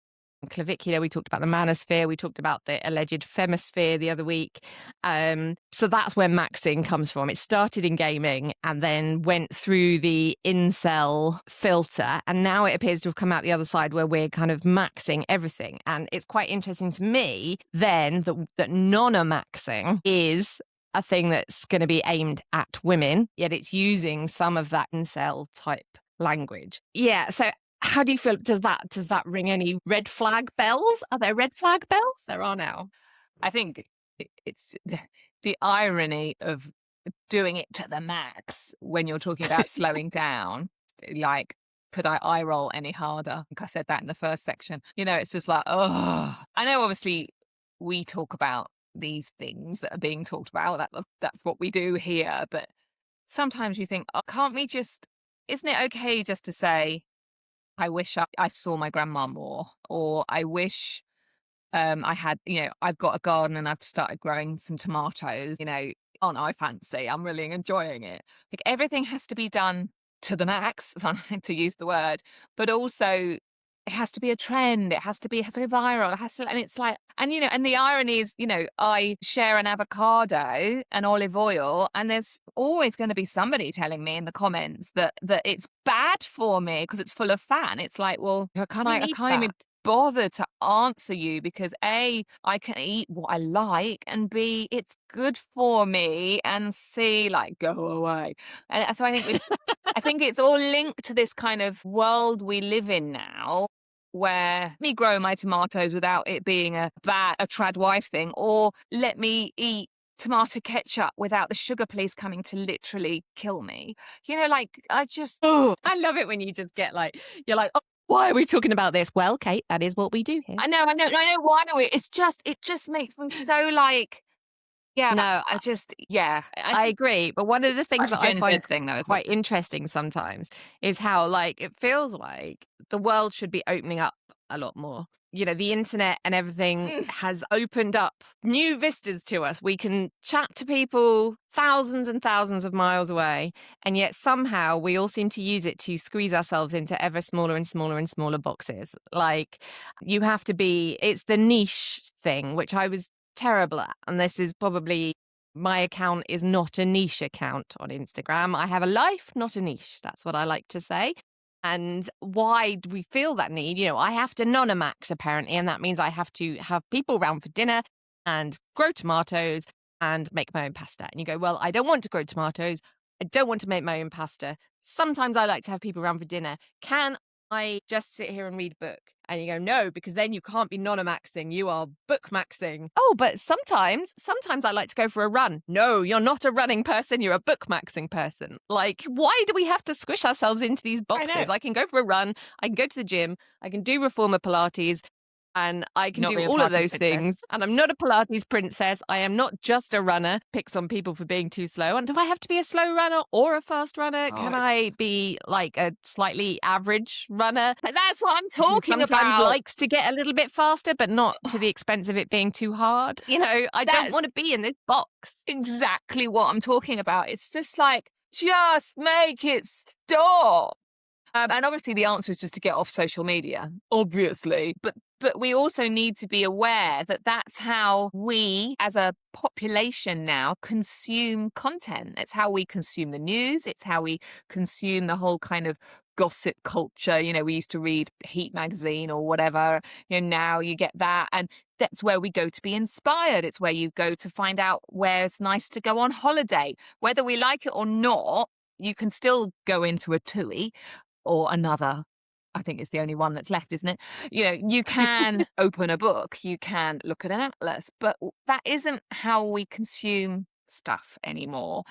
clavicular, we talked about the manosphere, we talked about the alleged femisphere the other week. So that's where maxing comes from. It started in gaming and then went through the incel filter, and now it appears to have come out the other side where we're kind of maxing everything. And it's quite interesting to me then that nonnamaxxing is a thing that's going to be aimed at women, yet it's using some of that incel type language. Yeah, so how do you feel? Does that ring any red flag bells? Are there red flag bells? There are now. I think it's the irony of doing it to the max when you're talking about slowing down. Like, could I eye roll any harder? I think I said that in the first section. It's just like, oh. I know obviously we talk about these things that are being talked about. That's what we do here. But sometimes you think, oh, isn't it okay just to say, I wish I saw my grandma more, or I wish I had, I've got a garden and I've started growing some tomatoes, oh no, I fancy, I'm really enjoying it. Like, everything has to be done to the max, to use the word, but also it has to be a trend. It has to be viral. And it's like, and the irony is, I share an avocado and olive oil, and there's always going to be somebody telling me in the comments that it's bad for me because it's full of fat. And it's like, well, I can't even bother to answer you, because A, I can eat what I like, and B, it's good for me, and C, like, go away. And so I think it's all linked to this kind of world we live in now, where me grow my tomatoes without it being a trad wife thing, or let me eat tomato ketchup without the sugar police coming to literally kill me. I love it when you just get like, you're like, oh, why are we talking about this? Well, Kate, that is what we do here. I know why are we? It just makes me so like, yeah. No, I agree. But one of the things that I find quite interesting sometimes is how, like, it feels like the world should be opening up a lot more. The internet and everything has opened up new vistas to us. We can chat to people thousands and thousands of miles away, and yet somehow we all seem to use it to squeeze ourselves into ever smaller and smaller and smaller boxes. Like, it's the niche thing, which I was terrible at, and this is probably, my account is not a niche account on Instagram. I have a life, not a niche. That's what I like to say. And why do we feel that need? I have to Nonnamax apparently, and that means I have to have people round for dinner and grow tomatoes and make my own pasta. And you go, well, I don't want to grow tomatoes. I don't want to make my own pasta. Sometimes I like to have people around for dinner. Can I just sit here and read a book? And you go, no, because then you can't be Nonnamaxxing. You are bookmaxing. Oh, but sometimes I like to go for a run. No, you're not a running person. You're a bookmaxing person. Like, why do we have to squish ourselves into these boxes? I can go for a run. I can go to the gym. I can do reformer Pilates. And I can do all of those things. And I'm not a Pilates princess. I am not just a runner. Picks on people for being too slow. And do I have to be a slow runner or a fast runner? Can I be like a slightly average runner? But that's what I'm talking about. Sometimes likes to get a little bit faster, but not to the expense of it being too hard. I don't want to be in this box. Exactly what I'm talking about. It's just like, just make it stop. And obviously the answer is just to get off social media, obviously. But we also need to be aware that that's how we as a population now consume content. It's how we consume the news. It's how we consume the whole kind of gossip culture. We used to read Heat magazine or whatever. Now you get that. And that's where we go to be inspired. It's where you go to find out where it's nice to go on holiday. Whether we like it or not, you can still go into a TUI or another. I think it's the only one that's left, isn't it? You can open a book, you can look at an atlas, but that isn't how we consume stuff anymore.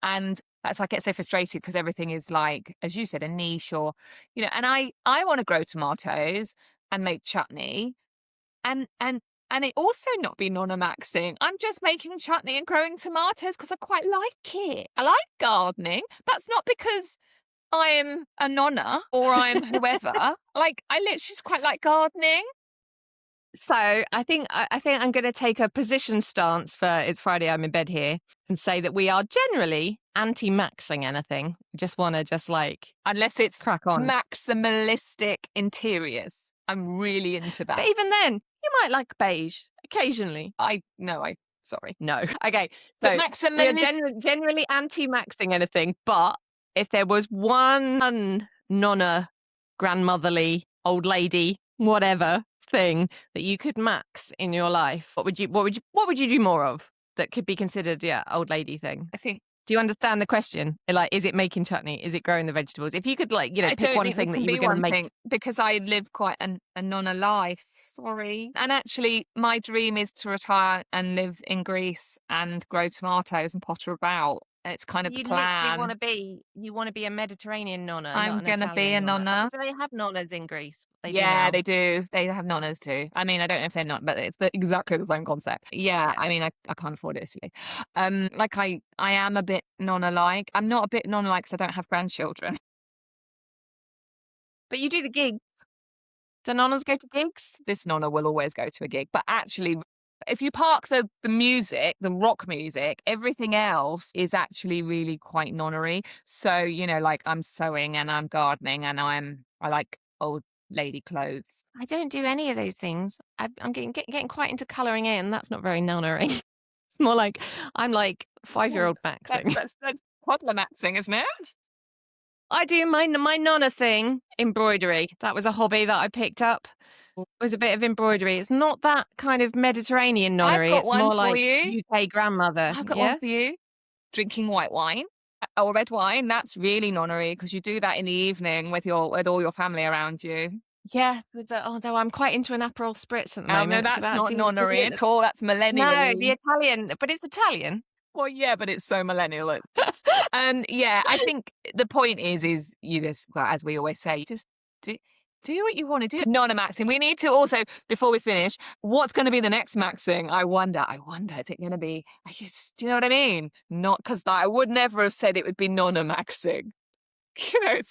And that's why I get so frustrated, because everything is like, as you said, a niche or, and I want to grow tomatoes and make chutney and it also not be Nonnamaxxing. I'm just making chutney and growing tomatoes because I quite like it. I like gardening. That's not because I'm a nonna or I'm whoever. Like, I literally just quite like gardening. So I think I'm going to take a position stance for It's Friday, I'm in bed here, and say that we are generally anti-maxing anything. We just want to unless it's crack on. Maximalistic interiors. I'm really into that. But even then, you might like beige occasionally. Sorry. No. Okay. So we are generally anti-maxing anything, but if there was one nonna, grandmotherly, old lady, whatever thing that you could max in your life, what would you do more of that could be considered old lady thing? I think. Do you understand the question? Like, is it making chutney? Is it growing the vegetables? If you could pick one thing that you were going to make. Because I live quite a nonna life. Sorry. And actually, my dream is to retire and live in Greece and grow tomatoes and potter about. It's kind of the plan. You want to be a Mediterranean nonna. I'm going to be a nonna. Do they have nonnas in Greece? They do. They have nonnas too. I mean, I don't know if they're not, but it's exactly the same concept. Yeah. I mean, I can't afford it, silly. I am a bit nonna-like. I'm not a bit nonna-like because I don't have grandchildren. But you do the gigs. Do nonnas go to gigs? This nonna will always go to a gig. But actually, if you park the music, the rock music, everything else is actually really quite nonnery. So, I'm sewing and I'm gardening and I like old lady clothes. I don't do any of those things. I'm getting quite into colouring in. That's not very nonnery. It's more like I'm like 5-year-old maxing. That's toddler maxing, isn't it? I do my nonna thing, embroidery. That was a hobby that I picked up. It was a bit of embroidery. It's not that kind of Mediterranean nonnery. It's more like UK grandmother. I've got one for you. Drinking white wine or red wine. That's really nonnery because you do that in the evening with all your family around you. Yeah, although I'm quite into an Aperol spritz at the moment. No, that's not nonnery at all. That's millennial. No, the Italian, but it's Italian. Well, yeah, but it's so millennial. I think the point is you just, as we always say, just do what you want to do. Nonnamaxxing. We need to also, before we finish, what's going to be the next maxing? I wonder, is it going to be, do you know what I mean? Not because I would never have said it would be Nonnamaxxing.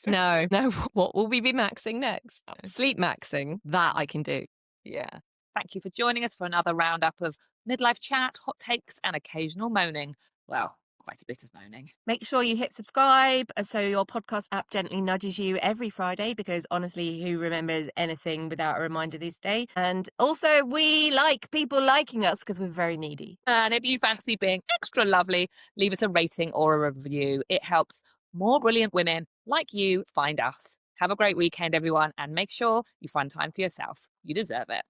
No. What will we be maxing next? Sleep maxing. That I can do. Yeah. Thank you for joining us for another roundup of midlife chat, hot takes, and occasional moaning. Well, quite a bit of moaning. Make sure you hit subscribe so your podcast app gently nudges you every Friday, because honestly, who remembers anything without a reminder these days? And also, we like people liking us because we're very needy. And if you fancy being extra lovely, leave us a rating or a review. It helps more brilliant women like you find us. Have a great weekend, everyone, and make sure you find time for yourself. You deserve it.